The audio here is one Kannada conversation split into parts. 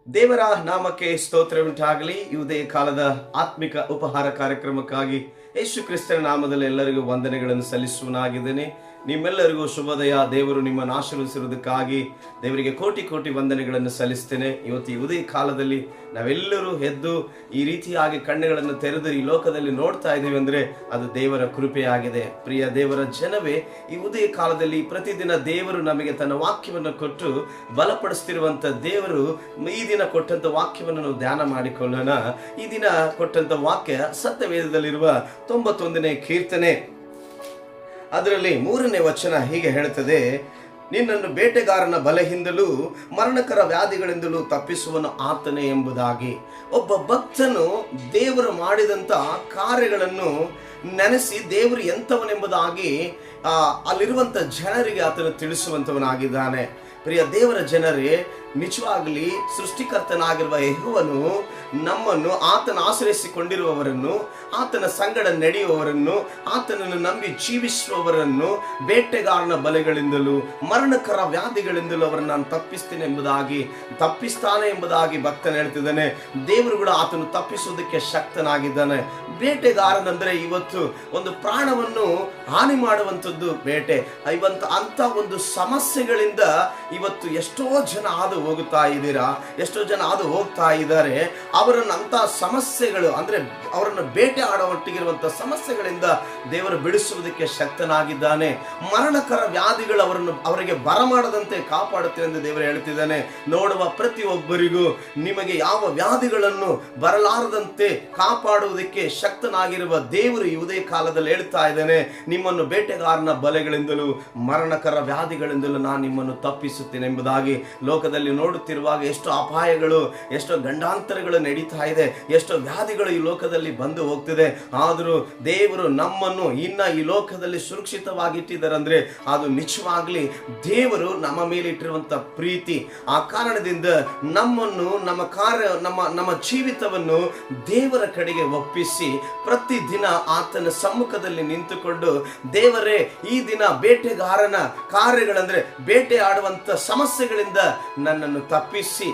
ದೇವರ ನಾಮಕ್ಕೆ ಸ್ತೋತ್ರ ಉಂಟಾಗಲಿ. ಇವುದೇ ಕಾಲದ ಆತ್ಮಿಕ ಉಪಹಾರ ಕಾರ್ಯಕ್ರಮಕ್ಕಾಗಿ ಯೇಸು ಕ್ರಿಸ್ತನ ನಾಮದಲ್ಲಿ ಎಲ್ಲರಿಗೂ ವಂದನೆಗಳನ್ನು ಸಲ್ಲಿಸುವನಾಗಿದ್ದೇನೆ. ನಿಮ್ಮೆಲ್ಲರಿಗೂ ಶುಭೋದಯ. ದೇವರು ನಿಮ್ಮನ್ನು ಆಶೀರ್ವದಿಸಿರುವುದಕ್ಕಾಗಿ ದೇವರಿಗೆ ಕೋಟಿ ಕೋಟಿ ವಂದನೆಗಳನ್ನು ಸಲ್ಲಿಸ್ತೇನೆ. ಇವತ್ತು ಈ ಉದಯ ಕಾಲದಲ್ಲಿ ನಾವೆಲ್ಲರೂ ಎದ್ದು ಈ ರೀತಿಯಾಗಿ ಕಣ್ಣುಗಳನ್ನು ತೆರೆದು ಈ ಲೋಕದಲ್ಲಿ ನೋಡ್ತಾ ಇದ್ದೀವಿ ಅಂದರೆ ಅದು ದೇವರ ಕೃಪೆಯಾಗಿದೆ. ಪ್ರಿಯ ದೇವರ ಜನವೇ, ಈ ಉದಯ ಕಾಲದಲ್ಲಿ ಪ್ರತಿದಿನ ದೇವರು ನಮಗೆ ತನ್ನ ವಾಕ್ಯವನ್ನು ಕೊಟ್ಟು ಬಲಪಡಿಸ್ತಿರುವಂತ ದೇವರು ಈ ದಿನ ಕೊಟ್ಟಂತ ವಾಕ್ಯವನ್ನು ನಾವು ಧ್ಯಾನ ಮಾಡಿಕೊಳ್ಳೋಣ. ಈ ದಿನ ಕೊಟ್ಟಂತ ವಾಕ್ಯ ಸತ್ಯವೇದದಲ್ಲಿರುವ 91ನೇ ಕೀರ್ತನೆ, ಅದರಲ್ಲಿ 3ನೇ ವಚನ ಹೀಗೆ ಹೇಳುತ್ತದೆ: ನಿನ್ನನ್ನು ಬೇಟೆಗಾರನ ಬಲೆಯಿಂದಲೂ ಮರಣಕರ ವ್ಯಾಧಿಗಳಿಂದಲೂ ತಪ್ಪಿಸುವನು ಆತನೇ ಎಂಬುದಾಗಿ. ಒಬ್ಬ ಭಕ್ತನು ದೇವರು ಮಾಡಿದಂತ ಕಾರ್ಯಗಳನ್ನು ನೆನೆಸಿ ದೇವರು ಎಂಥವನೆಂಬುದಾಗಿ ಅಲ್ಲಿರುವಂತ ಜನರಿಗೆ ಆತನು ತಿಳಿಸುವಂತವನಾಗಿದ್ದಾನೆ. ಪ್ರಿಯ ದೇವರ ಜನರೇ, ನಿಜವಾಗಲಿ ಸೃಷ್ಟಿಕರ್ತನಾಗಿರುವ ಯೆಹೋವನು ನಮ್ಮನ್ನು, ಆತನ ಆಶ್ರಯಿಸಿಕೊಂಡಿರುವವರನ್ನು, ಆತನ ಸಂಗಡ ನಡೆಯುವವರನ್ನು, ಆತನನ್ನು ನಂಬಿ ಜೀವಿಸುವವರನ್ನು ಬೇಟೆಗಾರನ ಬಲೆಗಳಿಂದಲೂ ಮರಣಕರ ವ್ಯಾಧಿಗಳಿಂದಲೂ ಅವರನ್ನು ನಾನು ತಪ್ಪಿಸ್ತಾನೆ ಎಂಬುದಾಗಿ ಭಕ್ತನ ಹೇಳ್ತಿದ್ದಾನೆ. ದೇವರು ಕೂಡ ಆತನು ತಪ್ಪಿಸುವುದಕ್ಕೆ ಶಕ್ತನಾಗಿದ್ದಾನೆ. ಬೇಟೆಗಾರನಂದ್ರೆ ಇವತ್ತು ಒಂದು ಪ್ರಾಣವನ್ನು ಹಾನಿ ಮಾಡುವಂಥದ್ದು ಬೇಟೆ. ಅಂತ ಒಂದು ಸಮಸ್ಯೆಗಳಿಂದ ಇವತ್ತು ಎಷ್ಟೋ ಜನ ಹಾದು ಹೋಗುತ್ತಾ ಇದ್ದೀರಾ, ಎಷ್ಟೋ ಜನ ಹಾದು ಹೋಗ್ತಾ ಇದ್ದಾರೆ. ಅವರನ್ನು ಅಂತ ಸಮಸ್ಯೆಗಳು ಅಂದ್ರೆ ಅವರನ್ನು ಬೇಟೆ ಆಡುವಟ್ಟಿಗಿರುವಂತಹ ಸಮಸ್ಯೆಗಳಿಂದ ದೇವರು ಬಿಡಿಸುವುದಕ್ಕೆ ಶಕ್ತನಾಗಿದ್ದಾನೆ. ಮರಣಕರ ವ್ಯಾಧಿಗಳು ಅವರಿಗೆ ಬರಮಾಡದಂತೆ ಕಾಪಾಡುತ್ತೆ ಎಂದು ದೇವರು ಹೇಳ್ತಿದ್ದಾನೆ. ನೋಡುವ ಪ್ರತಿಯೊಬ್ಬರಿಗೂ ನಿಮಗೆ ಯಾವ ವ್ಯಾಧಿಗಳನ್ನು ಬರಲಾರದಂತೆ ಕಾಪಾಡುವುದಕ್ಕೆ ಶಕ್ತನಾಗಿರುವ ದೇವರು ಈ ಉದಯ ಕಾಲದಲ್ಲಿ ಹೇಳ್ತಾ ಇದ್ದಾನೆ, ನಿಮ್ಮನ್ನು ಬೇಟೆಗಾರನ ಬಲೆಗಳಿಂದಲೂ ಮರಣಕರ ವ್ಯಾಧಿಗಳಿಂದಲೂ ನಾನು ನಿಮ್ಮನ್ನು ತಪ್ಪಿಸುತ್ತೇನೆ ಎಂಬುದಾಗಿ. ಲೋಕದಲ್ಲಿ ನೋಡುತ್ತಿರುವಾಗ ಎಷ್ಟೋ ಅಪಾಯಗಳು, ಎಷ್ಟೋ ಗಂಡಾಂತರಗಳು ನಡೀತಾ ಇದೆ, ಎಷ್ಟೋ ವ್ಯಾಧಿಗಳು ಈ ಲೋಕದಲ್ಲಿ ಬಂದು ಹೋಗ್ತಿದೆ. ಆದರೂ ದೇವರು ನಮ್ಮನ್ನು ಇನ್ನ ಈ ಲೋಕದಲ್ಲಿ ಸುರಕ್ಷಿತವಾಗಿಟ್ಟಿದ್ದಾರೆ ಅಂದ್ರೆ ಅದು ನಿಜವಾಗ್ಲಿ ದೇವರು ನಮ್ಮ ಮೇಲೆ ಇಟ್ಟಿರುವಂತ ಪ್ರೀತಿ. ಆ ಕಾರಣದಿಂದ ನಮ್ಮನ್ನು, ನಮ್ಮ ಕಾರ್ಯ, ನಮ್ಮ ಜೀವಿತವನ್ನು ದೇವರ ಕಡೆಗೆ ಒಪ್ಪಿಸಿ ಪ್ರತಿದಿನ ಆತನ ಸಮ್ಮುಖದಲ್ಲಿ ನಿಂತುಕೊಂಡು, ದೇವರೇ ಈ ದಿನ ಬೇಟೆಗಾರನ ಕಾರ್ಯಗಳಂದ್ರೆ ಬೇಟೆ ಆಡುವಂತ ಸಮಸ್ಯೆಗಳಿಂದ ನನ್ನನ್ನು ತಪ್ಪಿಸಿ,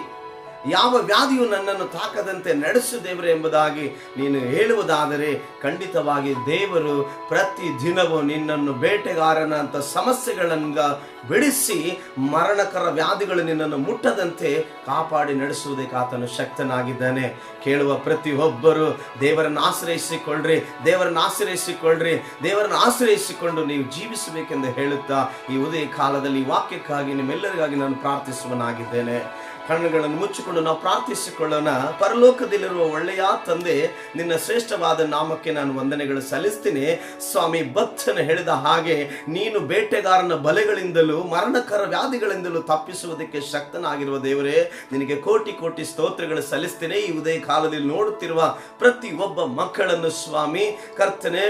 ಯಾವ ವ್ಯಾಧಿಯು ನನ್ನನ್ನು ತಾಕದಂತೆ ನಡೆಸು ದೇವರೇ ಎಂಬುದಾಗಿ ನೀನು ಹೇಳುವುದಾದರೆ ಖಂಡಿತವಾಗಿ ದೇವರು ಪ್ರತಿ ದಿನವೂ ನಿನ್ನನ್ನು ಬೇಟೆಗಾರನ ಅಂತ ಸಮಸ್ಯೆಗಳಿಂದ ಬಿಡಿಸಿ ಮರಣಕರ ವ್ಯಾಧಿಗಳು ನಿನ್ನನ್ನು ಮುಟ್ಟದಂತೆ ಕಾಪಾಡಿ ನಡೆಸುವುದಕ್ಕೆ ಆತನು ಶಕ್ತನಾಗಿದ್ದಾನೆ. ಕೇಳುವ ಪ್ರತಿಯೊಬ್ಬರು ದೇವರನ್ನು ಆಶ್ರಯಿಸಿಕೊಳ್ಳ್ರಿ, ದೇವರನ್ನು ಆಶ್ರಯಿಸಿಕೊಂಡು ನೀವು ಜೀವಿಸಬೇಕೆಂದು ಹೇಳುತ್ತಾ ಈ ಉದಯ ಕಾಲದಲ್ಲಿ ಈ ವಾಕ್ಯಕ್ಕಾಗಿ ನಿಮ್ಮೆಲ್ಲರಿಗಾಗಿ ನಾನು ಪ್ರಾರ್ಥಿಸುವನಾಗಿದ್ದೇನೆ. ಕಣ್ಣುಗಳನ್ನು ಮುಚ್ಚಿಕೊಂಡು ನಾವು ಪ್ರಾರ್ಥಿಸಿಕೊಳ್ಳೋಣ. ಪರಲೋಕದಲ್ಲಿರುವ ಒಳ್ಳೆಯ ತಂದೆ, ನಿನ್ನ ಶ್ರೇಷ್ಠವಾದ ನಾಮಕ್ಕೆ ನಾನು ವಂದನೆಗಳು ಸಲ್ಲಿಸ್ತೀನಿ. ಸ್ವಾಮಿ, ಭಕ್ತನು ಹೇಳಿದ ಹಾಗೆ ನೀನು ಬೇಟೆಗಾರನ ಬಲೆಗಳಿಂದಲೂ ಮರಣಕರ ವ್ಯಾಧಿಗಳಿಂದಲೂ ತಪ್ಪಿಸುವುದಕ್ಕೆ ಶಕ್ತನಾಗಿರುವ ದೇವರೇ, ನಿನಗೆ ಕೋಟಿ ಕೋಟಿ ಸ್ತೋತ್ರಗಳು ಸಲ್ಲಿಸ್ತೇನೆ. ಈ ಉದಯ ಕಾಲದಲ್ಲಿ ನೋಡುತ್ತಿರುವ ಪ್ರತಿ ಒಬ್ಬ ಮಕ್ಕಳನ್ನು ಸ್ವಾಮಿ ಕರ್ತನೆ,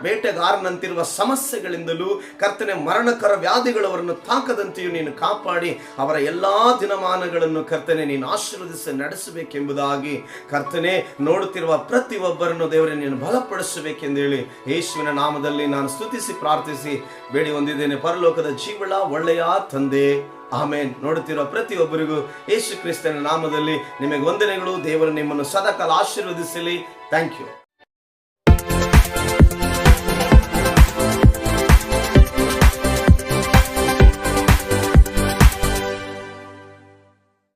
ಬೇಟೆಗಾರನಂತಿರುವ ಸಮಸ್ಯೆಗಳಿಂದಲೂ ಕರ್ತನೆ, ಮರಣಕರ ವ್ಯಾಧಿಗಳು ಅವರನ್ನು ತಾಕದಂತೆಯೂ ನೀನು ಕಾಪಾಡಿ ಅವರ ಎಲ್ಲಾ ದಿನಮಾನ ಕರ್ತನೆ ನೀನು ಆಶೀರ್ವದಿಸಿ ನಡೆಸಬೇಕೆಂಬುದಾಗಿ ಕರ್ತನೆ, ನೋಡುತ್ತಿರುವ ಪ್ರತಿಯೊಬ್ಬರನ್ನು ದೇವರೇ ನೀನು ಬಲಪಡಿಸಬೇಕೆಂದು ಹೇಳಿ ಯೇಸುವಿನ ನಾಮದಲ್ಲಿ ನಾನು ಸ್ತುತಿಸಿ ಪ್ರಾರ್ಥಿಸಿ ಬೇಡಿ ಹೊಂದಿದ್ದೇನೆ. ಪರಲೋಕದ ಜೀವಳ ಒಳ್ಳೆಯ ತಂದೆ, ಆಮೇನ್. ನೋಡುತ್ತಿರುವ ಪ್ರತಿಯೊಬ್ಬರಿಗೂ ಯೇಸು ಕ್ರಿಸ್ತನ ನಾಮದಲ್ಲಿ ನಿಮಗೆ ವಂದನೆಗಳು. ದೇವರು ನಿಮ್ಮನ್ನು ಸದಾಕಾಲ ಆಶೀರ್ವದಿಸಲಿ. Thank you.